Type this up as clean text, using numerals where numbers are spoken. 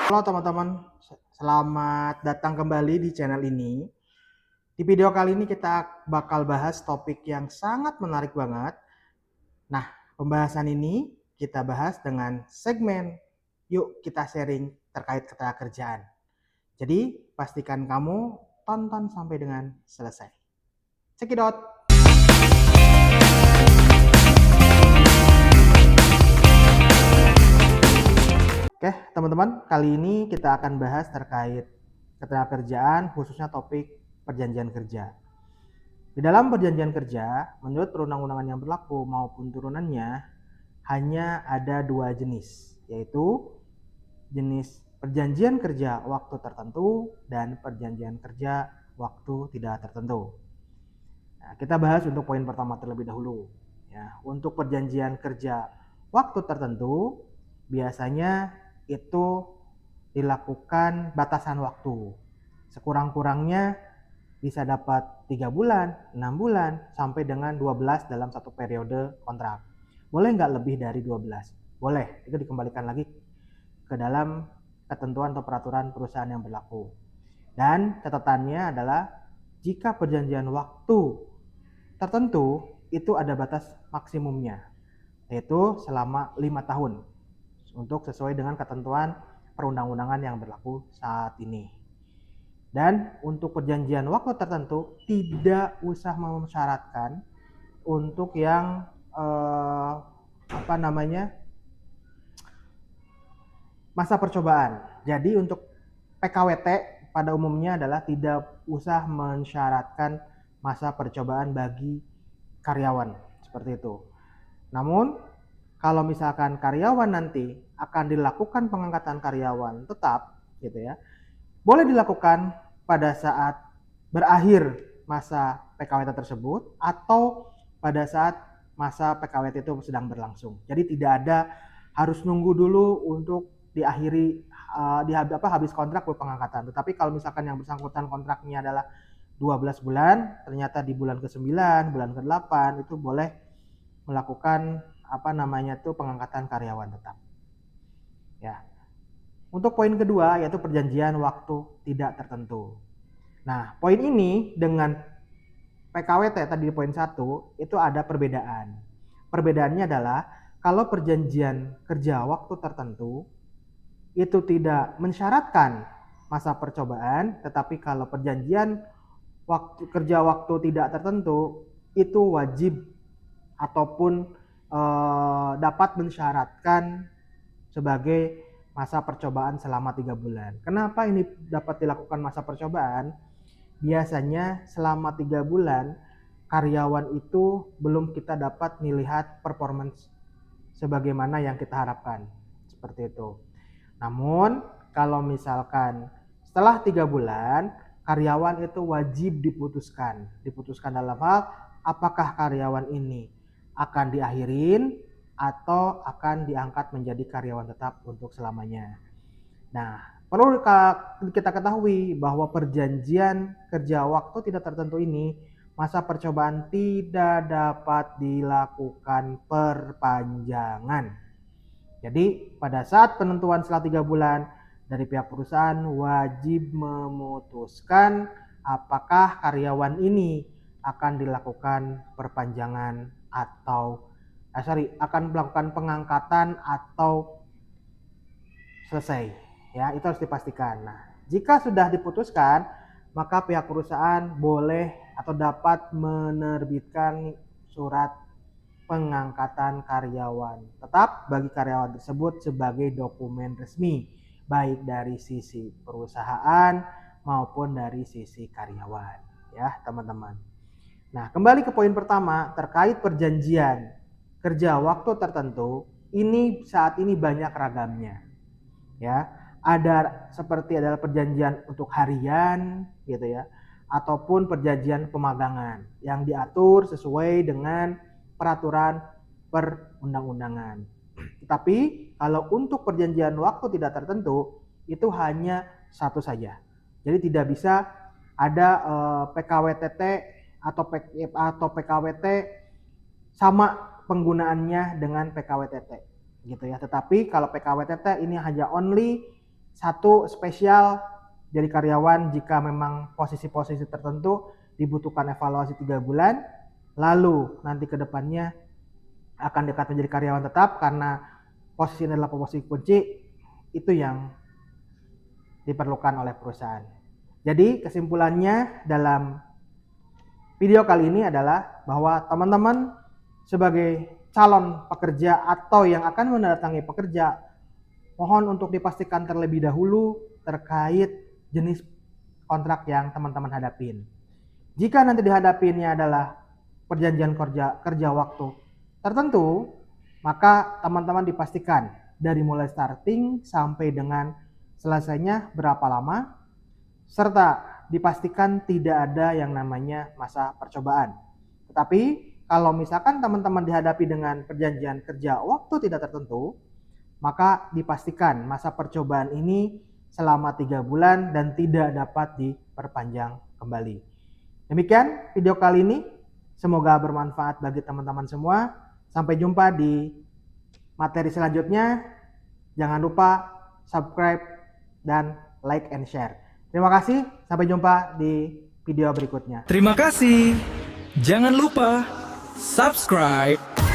Halo teman-teman, selamat datang kembali di channel ini. Di video kali ini kita bakal bahas topik yang sangat menarik banget. Nah, pembahasan ini kita bahas dengan segmen Yuk Kita Sharing terkait ketenagakerjaan. Jadi, pastikan kamu tonton sampai dengan selesai. Cekidot! Oke, teman-teman, kali ini kita akan bahas terkait ketenagakerjaan, khususnya topik perjanjian kerja. Di dalam perjanjian kerja, menurut perundang-undangan yang berlaku maupun turunannya, hanya ada dua jenis, yaitu jenis perjanjian kerja waktu tertentu dan perjanjian kerja waktu tidak tertentu. Nah, kita bahas untuk poin pertama terlebih dahulu. Ya, untuk perjanjian kerja waktu tertentu, biasanya itu dilakukan batasan waktu. Sekurang-kurangnya bisa dapat 3 bulan, 6 bulan, sampai dengan 12 dalam satu periode kontrak. Boleh nggak lebih dari 12? Boleh, itu dikembalikan lagi ke dalam ketentuan atau peraturan perusahaan yang berlaku. Dan catatannya adalah jika perjanjian waktu tertentu itu ada batas maksimumnya, yaitu selama 5 tahun untuk sesuai dengan ketentuan perundang-undangan yang berlaku saat ini. Dan untuk perjanjian waktu tertentu tidak usah mensyaratkan untuk yang masa percobaan. Jadi untuk PKWT pada umumnya adalah tidak usah mensyaratkan masa percobaan bagi karyawan seperti itu. Namun kalau misalkan karyawan nanti akan dilakukan pengangkatan karyawan tetap gitu ya, boleh dilakukan pada saat berakhir masa PKWT tersebut atau pada saat masa PKWT itu sedang berlangsung. Jadi tidak ada harus nunggu dulu untuk diakhiri habis kontrak buat pengangkatan. Tetapi kalau misalkan yang bersangkutan kontraknya adalah 12 bulan, ternyata di bulan ke-9, bulan ke-8 itu boleh melakukan pengangkatan karyawan tetap. Ya. Untuk poin kedua yaitu perjanjian waktu tidak tertentu. Nah, poin ini dengan PKWT tadi di poin 1 itu ada perbedaan. Perbedaannya adalah kalau perjanjian kerja waktu tertentu itu tidak mensyaratkan masa percobaan, tetapi kalau perjanjian kerja waktu tidak tertentu itu wajib ataupun dapat mensyaratkan sebagai masa percobaan selama 3 bulan. Kenapa ini dapat dilakukan masa percobaan? Biasanya selama 3 bulan karyawan itu belum kita dapat melihat performance sebagaimana yang kita harapkan. Seperti itu. Namun kalau misalkan setelah 3 bulan karyawan itu wajib diputuskan. Diputuskan dalam hal apakah karyawan ini akan diakhirin atau akan diangkat menjadi karyawan tetap untuk selamanya. Nah, perlu kita ketahui bahwa perjanjian kerja waktu tidak tertentu ini masa percobaan tidak dapat dilakukan perpanjangan. Jadi pada saat penentuan setelah 3 bulan dari pihak perusahaan wajib memutuskan apakah karyawan ini akan dilakukan perpanjangan atau akan melakukan pengangkatan atau selesai. Ya, itu harus dipastikan. Nah, jika sudah diputuskan, maka pihak perusahaan boleh atau dapat menerbitkan surat pengangkatan karyawan tetap bagi karyawan tersebut sebagai dokumen resmi, baik dari sisi perusahaan maupun dari sisi karyawan, ya teman-teman. Nah, kembali ke poin pertama terkait perjanjian kerja waktu tertentu, ini saat ini banyak ragamnya. Ya, ada seperti adalah perjanjian untuk harian gitu ya, ataupun perjanjian pemagangan yang diatur sesuai dengan peraturan perundang-undangan. Tetapi kalau untuk perjanjian waktu tidak tertentu itu hanya satu saja. Jadi tidak bisa ada PKWTT atau PKWT sama penggunaannya dengan PKWTT gitu ya. Tetapi kalau PKWTT ini hanya only satu spesial jadi karyawan jika memang posisi-posisi tertentu dibutuhkan evaluasi 3 bulan, lalu nanti ke depannya akan dekat menjadi karyawan tetap karena posisi ini adalah posisi kunci itu yang diperlukan oleh perusahaan. Jadi kesimpulannya dalam video kali ini adalah bahwa teman-teman sebagai calon pekerja atau yang akan mendatangi pekerja, mohon untuk dipastikan terlebih dahulu terkait jenis kontrak yang teman-teman hadapin. Jika nanti dihadapinnya adalah perjanjian kerja waktu tertentu, maka teman-teman dipastikan dari mulai starting sampai dengan selesainya berapa lama, serta dipastikan tidak ada yang namanya masa percobaan. Tetapi kalau misalkan teman-teman dihadapi dengan perjanjian kerja waktu tidak tertentu, maka dipastikan masa percobaan ini selama 3 bulan dan tidak dapat diperpanjang kembali. Demikian video kali ini, semoga bermanfaat bagi teman-teman semua. Sampai jumpa di materi selanjutnya. Jangan lupa subscribe dan like and share. Terima kasih, sampai jumpa di video berikutnya. Terima kasih. Jangan lupa subscribe